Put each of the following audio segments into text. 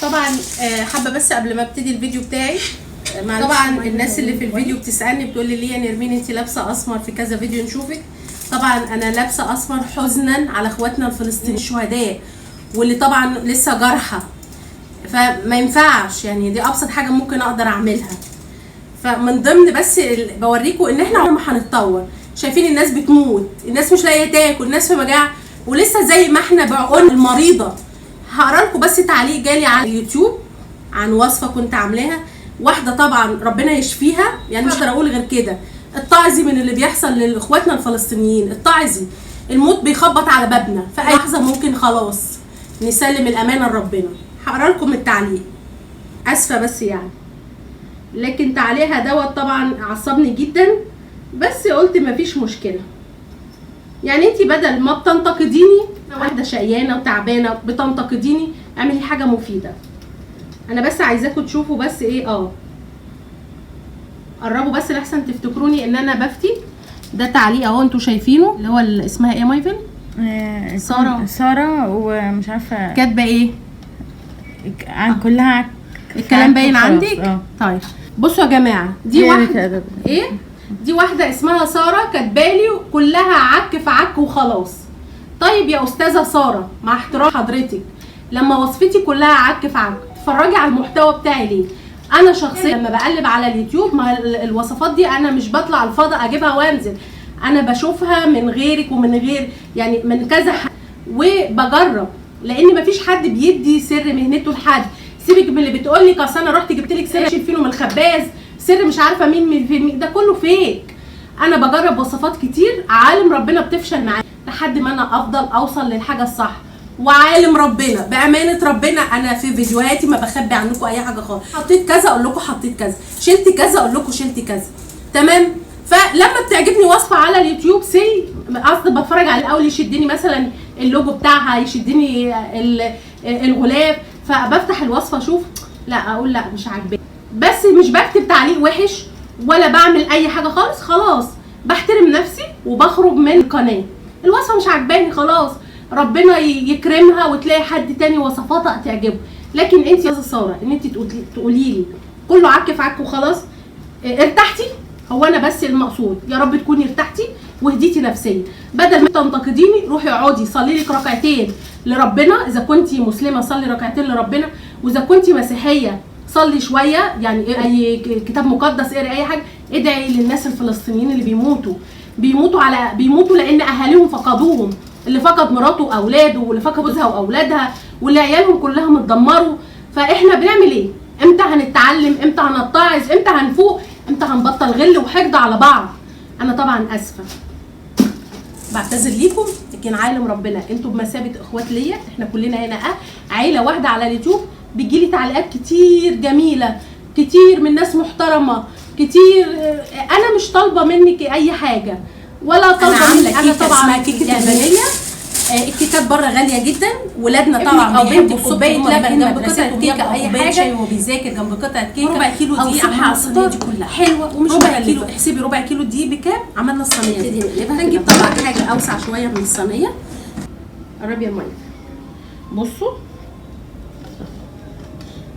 طبعا حابه بس قبل ما ابتدي الفيديو بتاعي طبعا الناس اللي في الفيديو بتسالني بتقول لي ليه يا نرمين انت لابسه اسمر في كذا فيديو نشوفك. طبعا انا لابسه اسمر حزنا على اخواتنا الفلسطينيين الشهداء واللي طبعا لسه جرحى، فما ينفعش يعني دي ابسط حاجه ممكن اقدر اعملها. فمن ضمن بس بوريكم ان احنا عمرنا ما هنتطور. شايفين الناس بتموت، الناس مش لاقيه تاكل، الناس في مجاعه، ولسه زي ما احنا بعقول المريضه. هقرا لكم بس تعليق جالي على اليوتيوب عن وصفه كنت عاملاها، واحده طبعا ربنا يشفيها، يعني مش هقدر اقول غير كده. اتعظي من اللي بيحصل لاخواتنا الفلسطينيين، اتعظي. الموت بيخبط على بابنا في اي لحظه، ممكن خلاص نسلم الامانه لربنا. هقرا لكم التعليق، اسفه بس يعني، لكن تعليقها دوت طبعا عصبني جدا، بس قلت مفيش مشكله. يعني انتي بدل ما بتنتقديني واحده شقيانه وتعبانه بتنتقديني، اعملي حاجه مفيده. انا بس عايزاكم تشوفوا بس ايه قربوا بس لحسن تفتكروني ان انا بفتي. ده تعليق اهو انتوا شايفينه، اللي هو اسمها ايه مايفل؟ ساره ومش عارفه كاتبه ايه عن كلها الكلام باين عندك. طيب بصوا يا جماعه، دي واحده دي واحده اسمها ساره كاتبالي كلها عك في عك وخلاص. طيب يا استاذه ساره، مع احترام حضرتك، لما وصفتي كلها عك في عك تتفرجي على المحتوى بتاعي ليه؟ انا شخصيا لما بقلب على اليوتيوب ما الوصفات دي انا مش بطلع الفضاء اجيبها وانزل، انا بشوفها من غيرك ومن غير يعني من كذا وبجرب، لان مفيش حد بيدي سر مهنته لحد. سيبك من اللي بتقول لك اصل انا رحت جبت لك سر اشيل فينه من الخباز، سر مش عارفه مين ده كله فيك. انا بجرب وصفات كتير، عالم ربنا بتفشل معايا لحد ما انا افضل اوصل للحاجه الصح. وعالم ربنا بامانه ربنا انا في فيديوهاتي ما بخبي عنكم اي حاجه خالص. حطيت كذا اقول لكم حطيت كذا، شلت كذا اقول لكم شلت كذا، تمام. فلما بتعجبني وصفه على اليوتيوب قصدي بتفرج على الاول يشدني مثلا اللوجو بتاعها، يشدني الغلاف، فبفتح الوصفه اشوف، لا اقول لا مش عاجباني، بس مش بكتب تعليق وحش ولا بعمل اي حاجه خالص. خلاص بحترم نفسي وبخرج من القناه. الوصفه مش عاجباني خلاص، ربنا يكرمها وتلاقي حد تاني وصفاتها تعجبه. لكن انت يا ساره ان انت تقولي لي كله عك في عك وخلاص، ارتحتي؟ هو انا بس المقصود يا رب تكوني ارتحتي وهديتي نفسيا. بدل ما تنتقديني روحي اقعدي صلي لك ركعتين لربنا، اذا كنتي مسلمه صلي ركعتين لربنا، واذا كنتي مسيحيه صلي شويه، يعني اي كتاب مقدس اقري اي حاجه، ادعي للناس الفلسطينيين اللي بيموتوا لان اهاليهم فقدوهم، اللي فقد مراته واولاده، واللي فقد جوزها واولادها، واللي عيالهم كلهم اتدمروا. فاحنا بنعمل ايه؟ امتى هنتعلم؟ امتى هنتعظ؟ امتى هنفوق؟ امتى هنبطل غل وحقد على بعض؟ انا طبعا اسفه، بعتذر ليكم، لكن عالم ربنا انتوا بمثابه اخوات ليا، احنا كلنا هنا عيله واحده على اليوتيوب. بيجيلي تعليقات كتير جميله، كتير من ناس محترمه كتير. انا مش طالبه منك اي حاجه ولا طالبه منك. انا طبعا اسمها كيكه الفانيليا، الكيكات بره غاليه جدا، ولادنا طبعا او بنتك كوبايه لبن جنب قطعه كيكه اي حاجه، شاي وهو بيذاكر جنب قطعه كيكه، ربع كيلو دقيق على الصينيه دي كلها حلوه، ومش ربع كيلو. احسبي ربع كيلو دقيق بكام؟ عملنا الصينيه دي. هنجيب طبعا حاجه اوسع شويه من الصينيه. قربي يا مايا، بصوا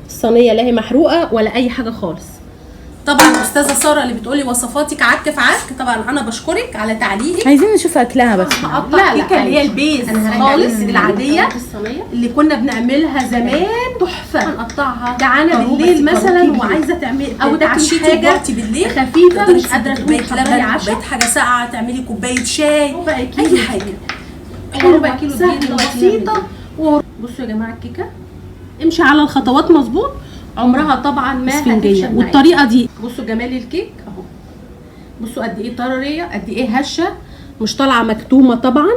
الصينيه لا هي محروقه ولا اي حاجه خالص. طبعا استاذه ساره اللي بتقولي وصفاتك عك في عك، طبعا انا بشكرك على تعليقك. عايزين نشوف اكلها بس. هقطع الكيكه اللي هي البيز خالص العاديه اللي كنا بنعملها زمان، تحفه. هنقطعها جعانه بالليل مثلا وعايزه تعملي او تعشي حاجه بالليل خفيفه، مش قادره تقومي تحضري عشاء، كوبايه حاجه ساقعه، تعملي كوبايه شاي، اي حاجه. ربع كيلو دي بسيطه. بصوا يا جماعه الكيكه امشي على الخطوات مظبوط، عمرها طبعا ما هتفشل. والطريقه دي بصوا جمال الكيك اهو، بصوا قد ايه طريه، قد ايه هشه، مش طالعه مكتومه طبعا.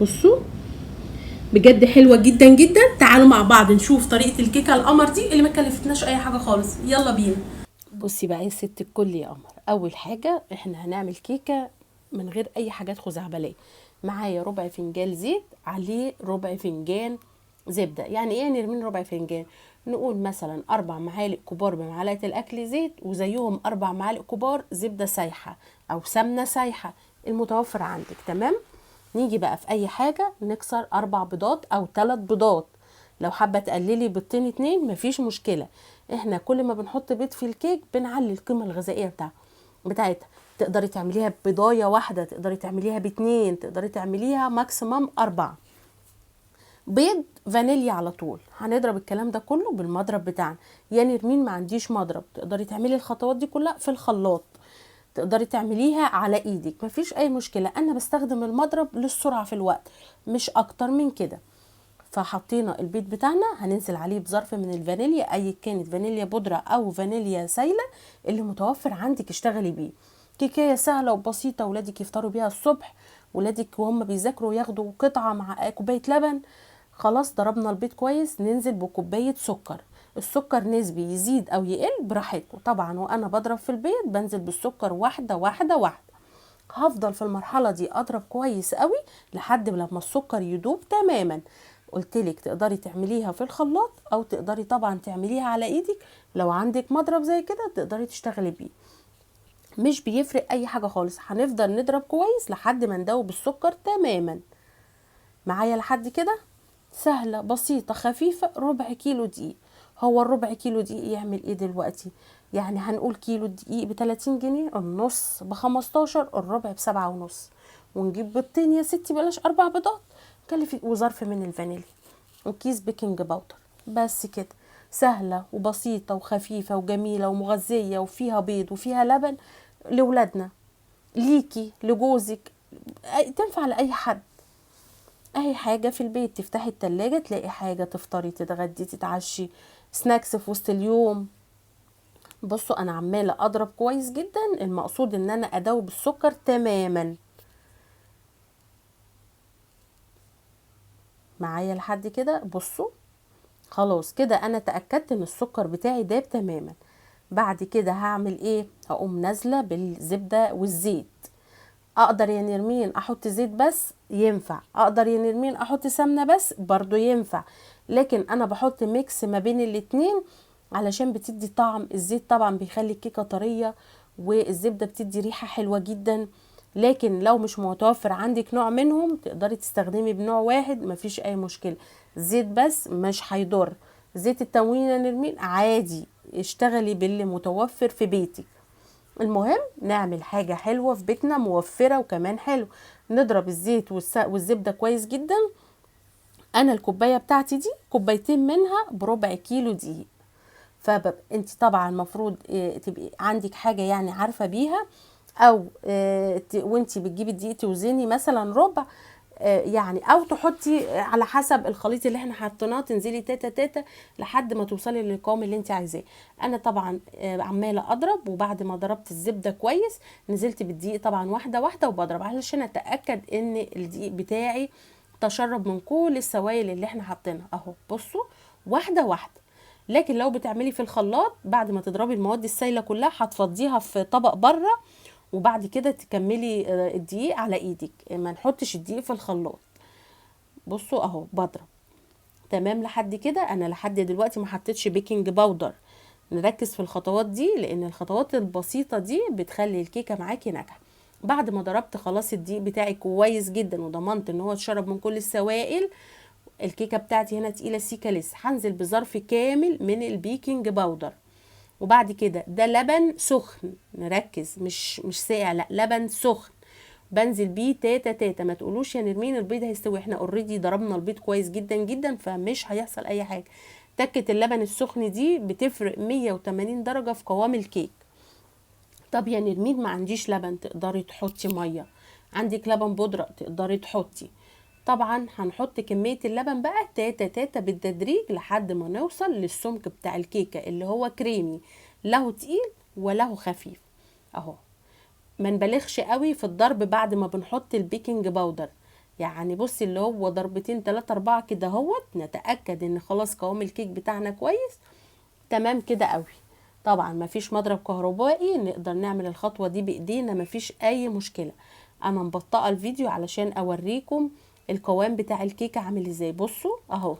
بصوا بجد حلوه جدا جدا. تعالوا مع بعض نشوف طريقه الكيكه القمر دي اللي ما كلفتناش اي حاجه خالص. يلا بينا. بصي بقى يا ست الكل يا قمر، اول حاجه احنا هنعمل كيكه من غير اي حاجات خزعبليه. معايا ربع فنجان زيت، عليه ربع فنجان زبده. يعني ايه نرمين ربع فنجان؟ نقول مثلا 4 معالق كبار بمعلقه الاكل زيت، وزيهم 4 معالق كبار زبده سايحه او سمنه سايحه المتوفر عندك، تمام. نيجي بقى في اي حاجه نكسر 4 بيضات او 3 بيضات، لو حابه تقللي بيضتين 2 مفيش مشكله. احنا كل ما بنحط بيض في الكيك بنعلي القيمه الغذائيه بتاعتها. تقدري تعمليها ببيضايه واحده، تقدري تعمليها ب2، تقدري تعمليها ماكسيمم 4. بيض فانيليا على طول. هنضرب الكلام ده كله بالمضرب بتاعنا. يا نرمين ما عنديش مضرب، تقدري تعملي الخطوات دي كلها في الخلاط، تقدري تعمليها على ايدك، مفيش اي مشكله. انا بستخدم المضرب للسرعه في الوقت مش اكتر من كده. فحطينا البيض بتاعنا، هننزل عليه بظرف من الفانيليا، اي كانت فانيليا بودره او فانيليا سايله اللي متوفر عندك اشتغلي بيه. كيكايه سهله وبسيطه، ولادك يفطروا بيها الصبح، ولادك وهم بيذاكروا ياخدوا قطعه مع كوبايه لبن. خلاص ضربنا البيض كويس، ننزل بكوبايه سكر. السكر نسبي يزيد او يقل براحتكم طبعا، وانا بضرب في البيض بنزل بالسكر واحده واحده واحده. هفضل في المرحله دي اضرب كويس قوي لحد لما السكر يدوب تماما. قلتلك تقدري تعمليها في الخلاط او تقدري طبعا تعمليها على ايدك. لو عندك مضرب زي كده تقدري تشتغلي بيه، مش بيفرق اي حاجه خالص. هنفضل نضرب كويس لحد ما ندوب السكر تماما. معايا لحد كده؟ سهله بسيطه خفيفه. ربع كيلو دقيق. هو الربع كيلو دقيق يعمل ايه دلوقتي؟ يعني هنقول كيلو دقيق ب30 جنيه، النص ب15، الربع ب7.5. ونجيب بيضتين يا ستي، بلاش 4 بيضات، كلفي وظرف من الفانيليا وكيس بيكنج باودر. بس كده. سهله وبسيطه وخفيفه وجميله ومغذيه وفيها بيض وفيها لبن لولادنا، ليكي لجوزك، تنفع لاي حد. اي حاجة في البيت، تفتحي التلاجة تلاقي حاجة تفطري تتغدي تتعشي، سناكس في وسط اليوم. بصوا انا عمالة اضرب كويس جدا، المقصود ان انا ادوب السكر تماما. معايا لحد كده؟ بصوا خلاص كده انا تأكدت ان السكر بتاعي داب تماما. بعد كده هعمل ايه؟ هقوم نازلة بالزبدة والزيت. اقدر يا نرمين احط زيت بس؟ ينفع. اقدر يا نرمين احط سمنه بس؟ برضو ينفع. لكن انا بحط ميكس ما بين الاتنين علشان بتدي طعم. الزيت طبعا بيخلي الكيكه طريه، والزبده بتدي ريحه حلوه جدا. لكن لو مش متوفر عندك نوع منهم تقدري تستخدمي بنوع واحد، مفيش اي مشكله. زيت بس مش هيضر. زيت التموين يا نرمين عادي، اشتغلي باللي متوفر في بيتك. المهم نعمل حاجة حلوة في بيتنا موفرة وكمان حلو. نضرب الزيت والزبدة كويس جدا. انا الكوباية بتاعتي دي كوبايتين منها بربع كيلو دقيق. انت طبعا المفروض تبقي عندك حاجة يعني عارفة بيها، او وانت بتجيبي الدقيق توزني مثلا ربع، يعني او تحطي على حسب الخليط اللي احنا حطيناه، تنزلي تاتا تاتا لحد ما توصلي للقوام اللي انت عايزاه. انا طبعا عماله اضرب، وبعد ما ضربت الزبده كويس نزلت بالدقيق طبعا واحده واحده وبضرب علشان اتاكد ان الدقيق بتاعي تشرب من كل السوائل اللي احنا حاطينها. اهو بصوا واحده واحده. لكن لو بتعملي في الخلاط بعد ما تضربي المواد السائله كلها هتفضيها في طبق بره، وبعد كده تكملي الدقيق على ايدك، ما نحطش الدقيق في الخلاط. بصوا اهو بضرب تمام لحد كده. انا لحد دلوقتي ما حطيتش بيكنج باودر. نركز في الخطوات دي لان الخطوات البسيطه دي بتخلي الكيكه معاكي ناجحه. بعد ما ضربت خلاص الدقيق بتاعي كويس جدا وضمنت ان هو اتشرب من كل السوائل، الكيكه بتاعتي هنا تقيله سيكه لسه، هنزل بظرف كامل من البيكنج باودر. وبعد كده ده لبن سخن، نركز مش ساقع، لا لبن سخن بنزل بيه تاتا تاتا. ما تقولوش يا نرمين البيض هيستوي، احنا اوريدي ضربنا البيض كويس جدا جدا فمش هيحصل اي حاجه. تكه اللبن السخن دي بتفرق 180 درجه في قوام الكيك. طب يا نرمين ما عنديش لبن، تقدري تحطي ميه. عندك لبن بودره تقدري تحطي. طبعا هنحط كميه اللبن بقى تاتا تاتا بالتدريج لحد ما نوصل للسمك بتاع الكيكه اللي هو كريمي، له تقيل وله خفيف. اهو ما نبالغش قوي في الضرب بعد ما بنحط البيكنج باودر، يعني بصي اللي هو ضربتين 3 4 كده اهوت، نتاكد ان خلاص قوام الكيك بتاعنا كويس تمام كده قوي. طبعا ما فيش مضرب كهربائي نقدر نعمل الخطوه دي بايدينا، ما فيش اي مشكله. انا مبطئه الفيديو علشان اوريكم القوام بتاع الكيكه عامل ازاي. بصوا اهو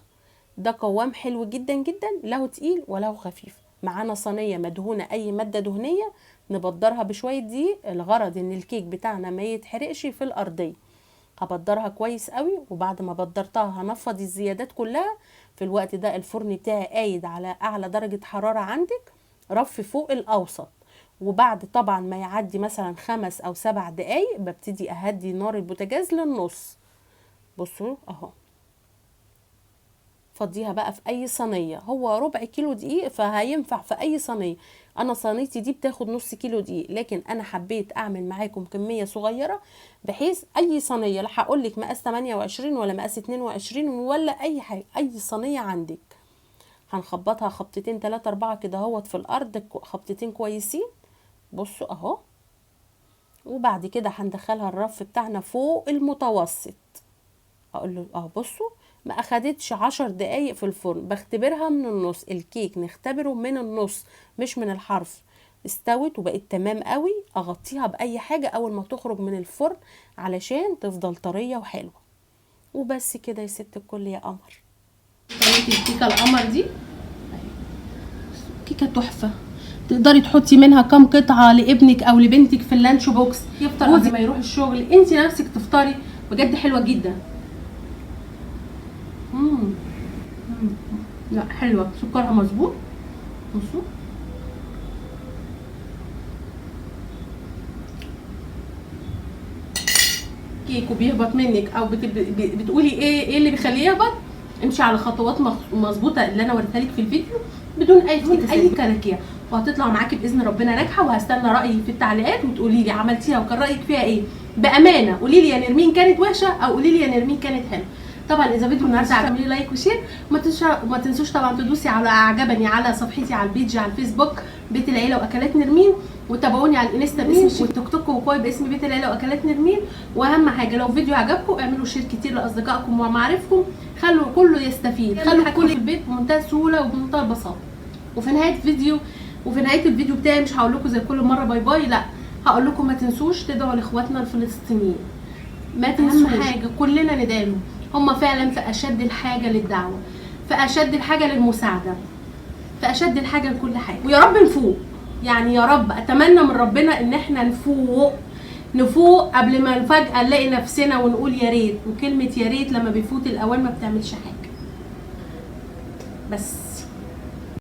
ده قوام حلو جدا جدا، له تقيل وله خفيف. معانا صينيه مدهونه اي ماده دهنيه نبدرها بشويه دقيق، الغرض ان الكيك بتاعنا ما يتحرقش في الارضيه. هبدرها كويس قوي، وبعد ما بدرتها هنفض الزيادات كلها في الوقت ده الفرن بتاعي قايد على اعلى درجة حرارة عندك، رف فوق الاوسط. وبعد طبعا ما يعدي مثلا 5 أو 7 دقايق ببتدي اهدي نار البوتاجاز للنص. بصوا اهو، فضيها بقى في اي صينيه. هو ربع كيلو دقيق فهينفع في اي صينيه. انا صينيتي دي بتاخد نص كيلو دقيق، لكن انا حبيت اعمل معاكم كميه صغيره بحيث اي صينيه، لا هقول لك مقاس 28 ولا مقاس 22 ولا اي حاجه، اي صينيه عندك. هنخبطها خبطتين 3 4 كده اهوت في الارض، خبطتين كويسين. بصوا اهو. وبعد كده هندخلها الرف بتاعنا فوق المتوسط. اقول له اهو بصوا، ما اخدتش 10 دقايق في الفرن، بختبرها من النص. الكيك نختبره من النص مش من الحرف. استوت وبقت تمام قوي. اغطيها باي حاجة اول ما تخرج من الفرن علشان تفضل طرية وحلوة. وبس كده يا ست الكل يا قمر. طريقة الكيكة القمر دي كيكة تحفة. تقدري تحطي منها كام قطعة لابنك او لبنتك في اللانش بوكس، يفطر قبل ما يروح الشغل، انت نفسك تفطري. بجد حلوة جدا. لا حلوة، سكرها مظبوط. بصوا كيك وبيهبط منك او بتقولي ايه اللي بيخليه يهبط، امشي على خطوات مظبوطه اللي انا وريتها لك في الفيديو بدون اي كلاكيع، وهتطلع معاكي باذن ربنا ناجحه. وهستنى رايي في التعليقات وتقولي لي عملتيها وكان رايك فيها ايه بامانه. قولي لي يا نرمين كانت وحشه او قولي لي يا نرمين كانت حلوه. طبعا اذا فيديو النهارده عجبني لايك وشير، وما تنسوش طبعا تدوسي على اعجبني على صفحتي على البيج على الفيسبوك بيت العيله واكلات نرمين، وتابعوني على الانستا باسم والتيك توك وكواي باسم بيت العيله واكلات نرمين. واهم حاجه لو فيديو عجبكم اعملوا شير كتير لاصدقائكم ومعارفكم، خلوا كله يستفيد، خلوا كل البيت بمنتهى السهوله وبمنتهى البساطه. وفي نهايه الفيديو بتاعي مش هقول لكم زي كل مره باي باي، لا هقول لكم ما تنسوش تدعوا لاخواتنا الفلسطينيين. ما تنسوش حاجه كلنا ندعي لهم، هم فعلا في اشد الحاجه للدعوه، في اشد الحاجه للمساعده، في اشد الحاجه لكل حاجه. ويا رب نفوق، يعني يا رب اتمنى من ربنا ان احنا نفوق قبل ما فجاه نلاقي نفسنا ونقول يا ريت. وكلمه يا ريت لما بيفوت الاوان ما بتعملش حاجه. بس